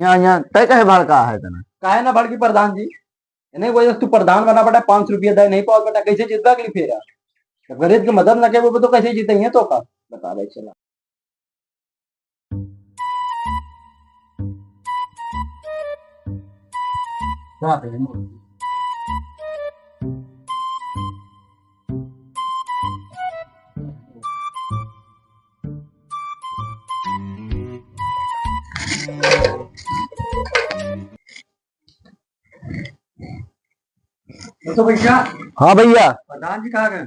यहाँ तय कहे भड़का है तना काहे ना भड़की प्रधान जी। नहीं वजह तू प्रधान बना बेटा, 500 रुपया दे नहीं पाओ बेटा, कैसे जीतवा के लिए फेरा। जब गरीब की मदद न करे वो तो कैसे जीतेंगे तो का बता रहे चला। तो भैया। हाँ भैया। प्रधान जी कहाँ गए?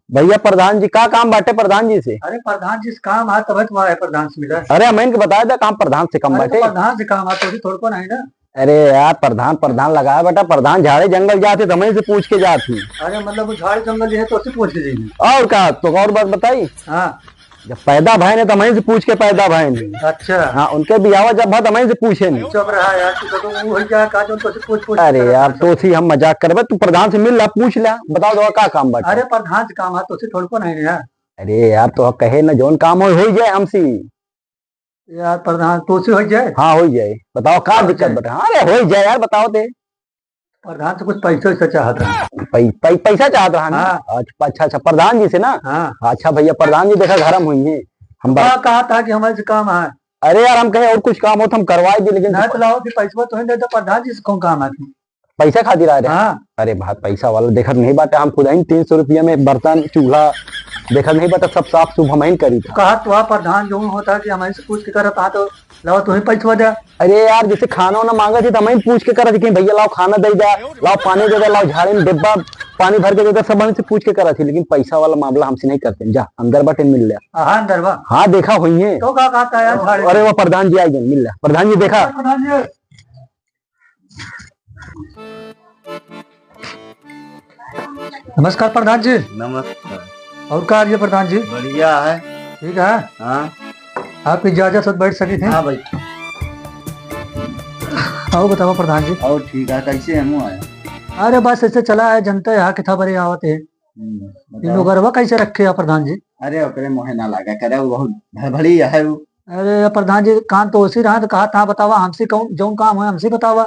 भैया प्रधान जी का काम बाटे प्रधान जी से। अरे प्रधान जी से काम आ तब तुम्हारे प्रधान से मिला। अरे हम इनके बताया था काम प्रधान से कम बाटे। प्रधान से काम आता थोड़ा को नहीं ना। अरे यार प्रधान प्रधान लगाया बेटा, प्रधान झाड़े जंगल जाते तो हमें से पूछ के जाती। अरे मतलब वो झाड़ जंगल है तो उससे पूछ के जाएंगे। और क्या तो और बात बताई। हाँ जब पैदा भाई ने तो हमें से पूछ के पैदा भाई ने। अच्छा हाँ उनके बियाह जब बात हमें से पूछे नहीं। चुप रहा यार तू तो वो क्या कहा जो तुझसे पूछ अरे यार तो सी हम मजाक करबे, तू प्रधान से मिल ला पूछ ला बताओ दो का काम बाटे। अरे प्रधान से काम है तो थोड़ा को नहीं यार। अरे यार तो कहे ना जोन काम हो जाए हमसे। यार प्रधान तो से हो जाए। हाँ हो जाए बताओ का दिक्कत बेटा। अरे हो जाए यार बताओ दे। प्रधान से कुछ पैसा वैसा चाहता। पैसा चाहत रहा। हाँ। अच्छा अच्छा प्रधान जी से ना। हाँ अच्छा भैया प्रधान जी देखा गरम हुई है हम कहा था कि हमारे से काम है। अरे यार हम कहे और कुछ काम हो तो हम करवाए भी लेकिन नहीं तो लाओ कि पैसा तो नहीं प्रधान जी से कौन काम है। पैसा खातिर आ रहे। हाँ। अरे बात पैसा वाला देखत नहीं बाटे, हम खुद ही 300 रुपया में बर्तन चूल्हा देखत नहीं बाटे, सब साफ सुफ हम ही करी था। कहा तो प्रधान जो होता है कि हमारे से पूछ के करता तो लाओ तुम्हें पैसा दे। अरे यार जैसे खाना वाना मांगा थी तो हम पूछ के करा थी कि भैया लाओ खाना दे जा, लाओ पानी दे दे, लाओ झाड़े में डिब्बा पानी भर के दे दे, सब हमसे पूछ के करा थी। लेकिन पैसा वाला मामला हमसे नहीं करते। जा अंदर बाटे मिल लिया। हाँ अंदर बा। हाँ देखा हुई है तो क्या कहता है। अरे वो प्रधान जी आई गए मिल लिया। प्रधान जी देखा। प्रधान जी नमस्कार प्रधान जी। नमस्कार। और क्या प्रधान जी? बढ़िया है। ठीक है। हाँ आपकी इजाजत से बैठ सके थे। हाँ भाई। आओ बताओ प्रधान जी। और ठीक है कैसे हम आए? अरे बस ऐसे चला है, जनता यहाँ के था बड़े आवत है। इन लोग गरबा कैसे रखे है प्रधान जी? अरे ओकरे मोहे ना लगा करे वो बहुत भड़बड़ी है वो। अरे प्रधान जी काम तो उसी रहा तो कहा था बतावा हमसे कौन जो काम है हमसे बतावा।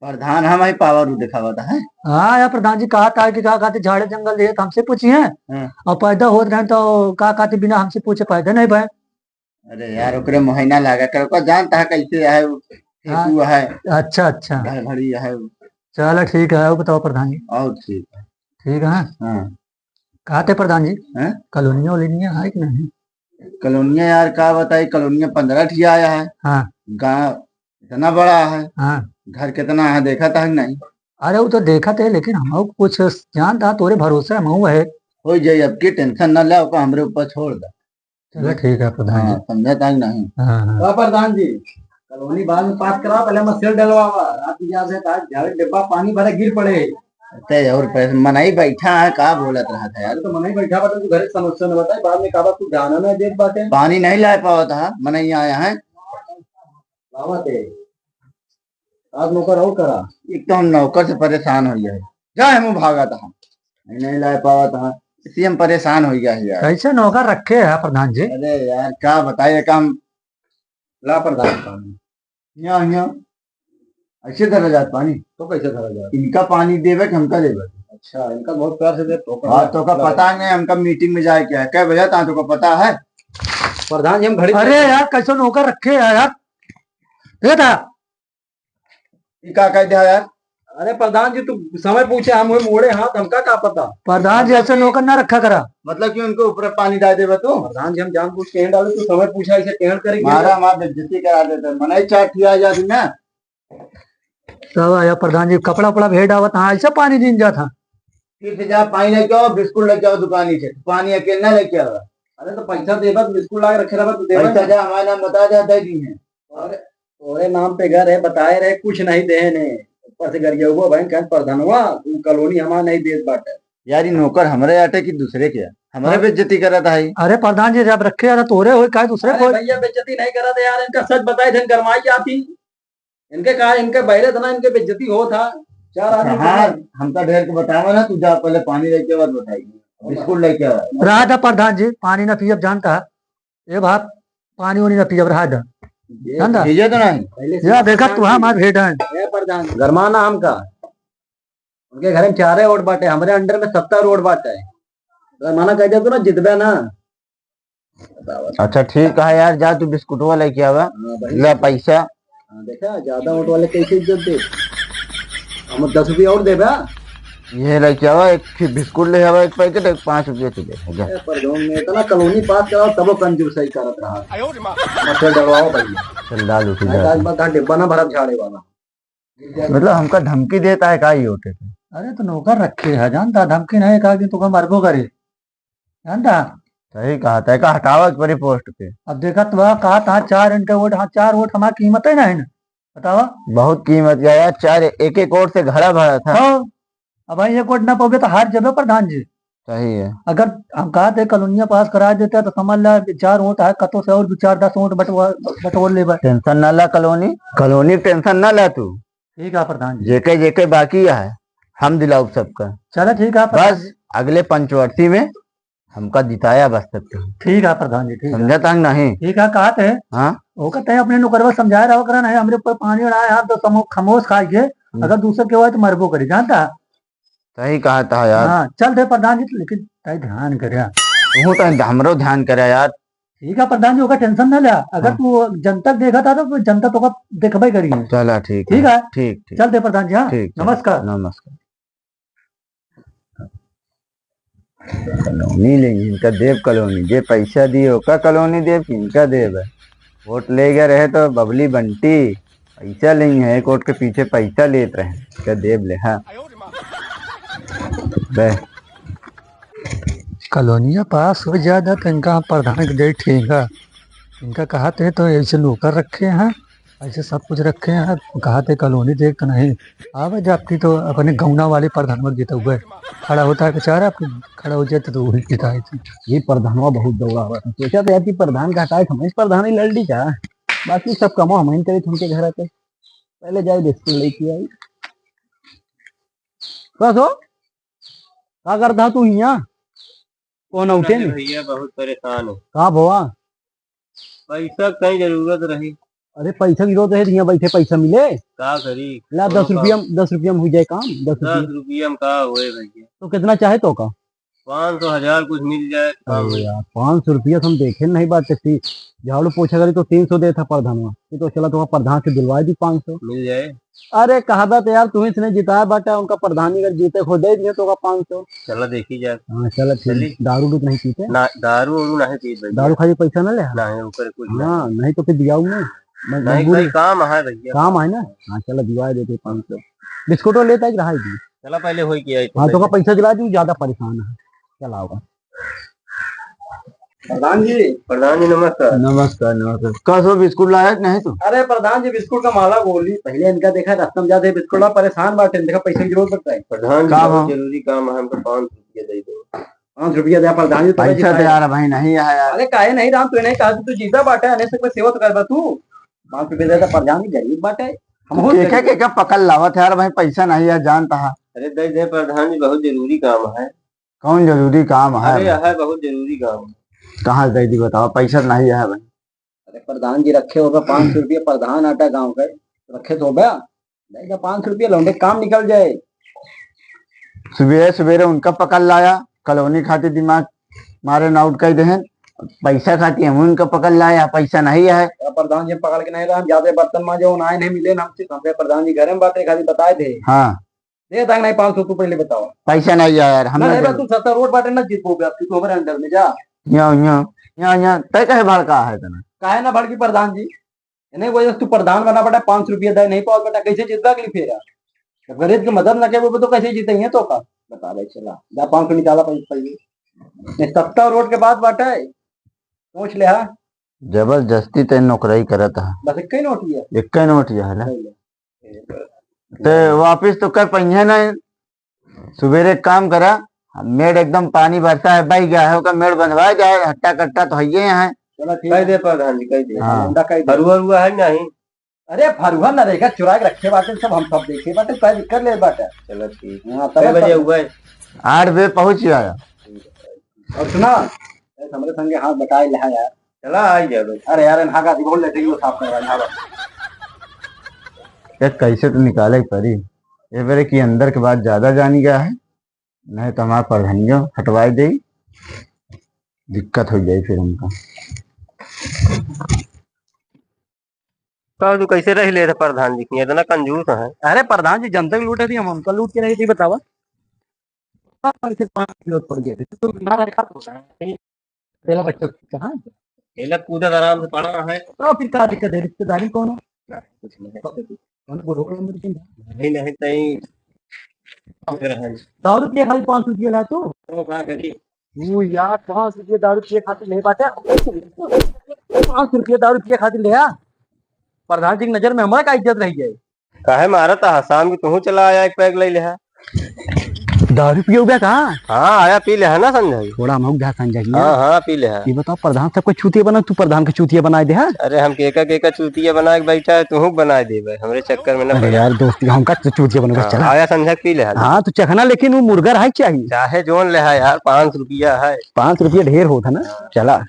प्रधान हम ही पावर दिखावा था है? हाँ यार प्रधान जी कहा था कि कहा कहते झाड़े जंगल है तो हमसे पूछिए। हाँ। और पैदा हो रहे तो कहा कहते बिना हमसे पूछे पैदा नहीं भाई। अरे यार ओकरे मोहे ना लगा करे को जानता है कैसे है वो। हाँ। वो है अच्छा अच्छा भड़बड़ी है वो। चलो ठीक है। वो बताओ प्रधान जी। और ठीक है। ठीक है। हाँ कहा थे प्रधान जी हैं? कॉलोनिया वोलोनिया है कि नहीं? कॉलोनिया यार क्या बताई, कॉलोनिया 15 ठिया आया है। हाँ गाँव इतना बड़ा है। हाँ। घर कितना है देखा था नहीं? अरे वो तो देखा थे लेकिन हम कुछ जानता तोरे भरोसे हम है। हो जाए अब की टेंशन न ले हमरे ऊपर छोड़ दे। चलो ठीक है प्रधान जी। समझा था नहीं? हाँ हाँ। प्रधान जी कॉलोनी बाद में पास करा, पहले मसेल डलवावा रात याद है झाड़े डिब्बा पानी भरे गिर पड़े। और मनाई बैठा है का बोलत रहा था यार। तो मनाई बैठा बता तू घर समस्या न बताई बाद में का तू ध्यान में देख बाटे पानी नहीं ला पावा था मनाई आया है बाबा थे। आज नौकर और करा एक तो हम नौकर से परेशान हो गए जा हम भागा था नहीं ला पावा था इसी हम परेशान हो गया है यार। कैसे नौकर रखे है प्रधान जी? अरे यार क्या बताइए काम ला प्रधान पानी यहाँ यहाँ ऐसे धरा जात पानी तो कैसे धरा जात? इनका पानी देवे कि हमका देवे? अच्छा इनका बहुत प्यार से दे तो हाँ तो का पता नहीं हमका मीटिंग में जाए क्या है क्या बजा था तो पता है प्रधान जी हम घड़ी। अरे यार कैसे नौकर रखे है यार ठीक था क्या कह दिया यार? अरे प्रधान जी तू समय पूछे हम मोड़े हाथ हमका क्या पता। प्रधान जी ऐसे नौकर ना रखा करा मतलब कि उनको ऊपर पानी डाल देवे तो? प्रधान जी हम जान पूछ के डाले तू समय पूछा ऐसे टेढ़ करेंगे मारा मार बेइज्जती करा देते मनाई चाट किया जाती ना। सब आया प्रधान जी कपड़ा उपड़ा भेड़ आवत हाँ ऐसा पानी दिन जा था। फिर से जा पानी लेके आओ बिस्कुट लेके आओ दुकानी से पानी अकेला लेके आओ। अरे तो पैसा देगा बिस्कुट ला के रखे रहा तो पैसा जा हमारा नाम बता जा दे दी है। अरे तोरे नाम पे घर है बताए रहे कुछ नहीं दे ने ऊपर से गरिया हुआ बैंक है प्रधानवा कॉलोनी हमारा नहीं दे बाटे। यार ये नौकर हमारे आटे की दूसरे के हमारे बेइज्जती करा था। अरे प्रधान जी जब रखे यार तोरे हो का दूसरे को भैया बेइज्जती नहीं करा था यार इनका सच बताए थे गरमाई जाती इनके कहा इनके बहरे था ना इनके बेइज्जती हो था चार आदमी। हाँ हमका ढेर को बतावा ना तू जा पहले पानी लेके बाद बताइए बिस्कुट लेके आओ। रहा था प्रधान जी पानी ना पियब जानता है ये बात पानी वानी ना पियब रहा था। धंधा भेजे तो नहीं पहले से देखा तू हमार भेड़ है प्रधान गरमाना हमका उनके घर में 4 रोड बाटे, हमारे अंडर में 70 रोड बाटे। गरमाना कह दिया तो ना जितबे ना। अच्छा ठीक है यार, जा तू बिस्कुटवा लेके आवा। हाँ भाई, ले पैसा। देखा ज्यादा वोट वाले कैसे इज्जत दे। हम 10 रुपया और दे बा। ये लेके आवा, एक बिस्कुट ले आवा, एक पैकेट, एक 5 रुपये तुझे जा। प्रधान ने इतना कॉलोनी पास कराओ तब कंजूसई करत रहा। मच्छर डलवाओ भैया। चल डाल उठी आज जा। बात डिब्बा ना भरत झाड़े वाला। मतलब हमका धमकी देता है का ये होटे पे? अरे तो नौकर रखे है, जानता धमकी नहीं कहा कि तुका मरबो करे, जानता। सही कहा था का हटावा एक बारी पोस्ट पे। अब देखा तो कहा था 4 घंटे वोट, हाँ 4 वोट हमारी कीमत है ना, है ना, बतावा। बहुत कीमत गया यार, 4 एक वोट से घड़ा भरा था। हाँ, अब भाई 1 वोट ना पाओगे तो हार जबे प्रधान जी। सही है। अगर हम कहा थे कॉलोनिया पास करा देते तो समझ ला 4 वोट है, कतो से और 4-10 वोट बटोर ले बा। टेंशन ना ला, कॉलोनी टेंशन ना ला तू। ठीक है प्रधान जी। जेके जेके बाकी है हम दिलाऊ सबका। चलो ठीक है प्रधान बस जी। अगले पंचवर्ती में हमका जिताया बस तक तो। ठीक है प्रधान जी, ठीक है। समझा तंग नहीं? ठीक है, कहा थे हाँ वो कहते हैं अपने नौकरवा समझाया रहा करा नहीं, हमरे ऊपर पानी उड़ाया हम तो खमोश खाइए, अगर दूसरे के हुआ तो मरबो करे, जानता। सही कहा था यार। हाँ चल थे प्रधान जी, लेकिन ताई ध्यान करे। तू तो हमरो ध्यान करे यार। ठीक है प्रधान जी, होगा टेंशन ना ले। अगर तू जनता को देखा था तो जनता तो देखबे करिए। चला ठीक ठीक है, ठीक ठीक चल थे प्रधान जी। हाँ ठीक। नमस्कार। नमस्कार। कॉलोनी ले इनका देव कॉलोनी, जे पैसा दिए ओका कॉलोनी देव कि इनका देव है। वोट ले गए रहे तो बबली बंटी पैसा नहीं है, एक वोट के पीछे पैसा लेते रहे, क्या देव ले। हाँ बे कॉलोनिया पास हो ज्यादा तो इनका प्रधान के दे ठीक है। इनका कहा थे तो ऐसे नौकर रखे हैं, ऐसे सब कुछ रखे हैं, कहा थे कॉलोनी देख तो नहीं आवे जाती तो अपने गौना वाले प्रधान जीते हुए खड़ा होता है बेचारा, खड़ा हो जाते तो वही जिताए थे। ये प्रधानवा बहुत दौड़ा हुआ था, सोचा था यार कि प्रधान का हटाए हम प्रधान ही लड़ जा, बाकी सब कमो हम करे उनके घर आते। पहले जाए बिस्कुट लेके आई। बस हो क्या करता तू यहाँ कौन उठे नहीं? भैया बहुत परेशान है। कहाँ भवा? पैसा कहीं जरूरत रही। अरे पैसा की जरूरत है, यहाँ बैठे पैसा मिले का करी? ला 10 रुपया में हो जाए काम। 10 रुपया 10 रुपया में का हुए भैया? तो कितना चाहे तो का? 500 1000 कुछ मिल जाए तो काम अरे हो। यार 500 रुपया तो हम देखे नहीं बात थी। झाड़ू पोछा करी तो 300 दे था प्रधानवा, ये तो चला तो प्रधान से दिलवा दी 500। मिल जाए। अरे कहा था यार तुम्हें इसने जिताया बाटा, उनका प्रधानी अगर जीते खुद दे दिए तो का 500। चलो देखी जाए। हाँ चलो ठीक। दारू दूध नहीं पीते? ना दारू वारू नहीं पी भैया। दारू खाई पैसा ना ले। नहीं ऊपर कुछ हाँ नहीं तो फिर दिया नहीं। मजबूरी कोई काम है भैया। काम है ना। हाँ चलो दिवा देते 500। बिस्कुट लेता है रहा दी। चला पहले हो किया हाँ तो का पैसा दिला दी, ज्यादा परेशान है। चला होगा। प्रधान जी नमस्कार। नमस्कार नमस्कार। कसो बिस्कुट लाया कि नहीं तू? अरे प्रधान जी बिस्कुट का माला बोली पहले इनका देखा रास्ता में जाते बिस्कुट ला परेशान बाटे, देखा पैसे की जरूरत पड़ता है। प्रधान जी काम बहुत है। जरूरी काम है, हमको 500 रुपया दे दो। 5 रुपया दिया प्रधान जी तुम्हें पैसा तो जिताया। यार भाई नहीं है यार। अरे काहे नहीं राम, तूने कहा तू जीता बाटे, आने से कोई सेवा तो कर तू। 5 रुपया देता प्रधान जी, गरीब बाटे हम हो केका केका पकड़ लावत यार भाई, पैसा नहीं है जानता है। अरे दे दे प्रधान जी, बहुत जरूरी काम है। कौन जरूरी काम है? अरे है बहुत जरूरी काम। कहाँ दे दी बताओ, पैसा नहीं है भाई। अरे प्रधान जी रखे होगा 500 रुपया, प्रधान आटा गांव का रखे तो होगा 500 रुपया लौंडे काम निकल जाए। सवेरे सवेरे उनका पकड़ लाया, कॉलोनी खाती दिमाग मारे नाउट कही दे, पैसा खाती हम उनका पकड़ लाया, पैसा नहीं है। प्रधान जी पकड़ के नहीं रहा, हम ज्यादा बर्तन मांजे उन्हें नहीं मिले हमसे, हमसे प्रधान जी घर में बातें खाली बताए थे। हाँ दे तक नहीं 500 तू पहले बताओ। पैसा नहीं है यार। ना हमने नहीं तू 70 रोड बाटे ना जीत पाओगे, तू हमारे अंडर में जा। यहाँ तय कहे भड़का है तना। काहे ना भड़की प्रधान जी, इन्हें वजह से तू प्रधान बना बेटा, 500 रुपया दे नहीं पाओ बेटा, कैसे जीतवा के लिए फेरा? जब गरीब की मदद न करे तो कैसे जीतेंगे तो का बता भाई। चला जा 500 निकाला पैसे 70 रोड के बाद बाटा है, सोच ले। हाँ जबरदस्ती ते नौकरी करत है, बस एक ही नोट लिया। एक नोट जो है ना तो वापिस तो कर पहिए नहीं। सवेरे काम करा, मेड़ एकदम पानी भरता है बह गया है, मेड़ बंधवा जाए, हट्टा कट्टा तो है हैं। चलो ठीक कह है। दे प्रधान जी, कह दे। हाँ। हरुआ हुआ है नहीं? अरे फरुआ न रहेगा, चुरा के रखे बाटे सब, हम सब देखे बाटे, कोई दिक्कत ले बाटे। चलो ठीक। हाँ कितने तब बजे हुआ है? 8 बजे पहुंच गया। और सुना हमारे संगे हाथ बटाए ले यार। चला आई जा बस। अरे यार नागा दी बोल लेते ही साफ करवा नागा। यार कैसे तो निकाले परी ये बारे की अंदर के बाद ज्यादा जानी गया है, नहीं तो हमारे प्रधानियों हटवाई दे, दिक्कत हो जाए फिर हमका। तो तू कैसे रह ले थे प्रधान जी की, इतना कंजूस है। अरे प्रधान जी जनता की लूटे थी, हम हमका लूट के नहीं थी बतावा। सिर्फ 5 किलो पड़ गए थे तो बीमार है, क्या होता है तेरा बच्चा कहाँ है? खेलत कूदत आराम से पड़ा है। तो फिर क्या दिक्कत है, रिश्तेदारी कौन है? कुछ नहीं कौन को रोक रहा है? नहीं नहीं तई रहन 100 रुपये खाली 5 रुपये ला तो तो का करी। वो यार 5 रुपये दारू पिए खातिर नहीं पाते, 5 रुपये दारू पिए खातिर ले आ। प्रधान जी की नजर में हमारा क्या इज्जत रही है? काहे मारा था शाम की तू चला आया, एक पैक ले ले है। दारू पिए हुआ कहाँ? हाँ आया पी ले है ना संजय। थोड़ा महक जा संजय। हाँ हाँ पी ले है। ये बताओ प्रधान सबको चूतिया बना, तू प्रधान के चूतिया बनाए दे। हाँ अरे हम केका चूतिया बना के बैठा है, तू बना दे भाई, हमरे चक्कर में ना अरे पड़। यार दोस्ती हम का चूतिया बना हाँ, चला। आया संजय पी ले है। हाँ तो चखना, लेकिन वो मुर्गा रहा चाहिए। चाहे जोन ले है यार, 5 रुपया है। 5 रुपये ढेर होता ना, चला।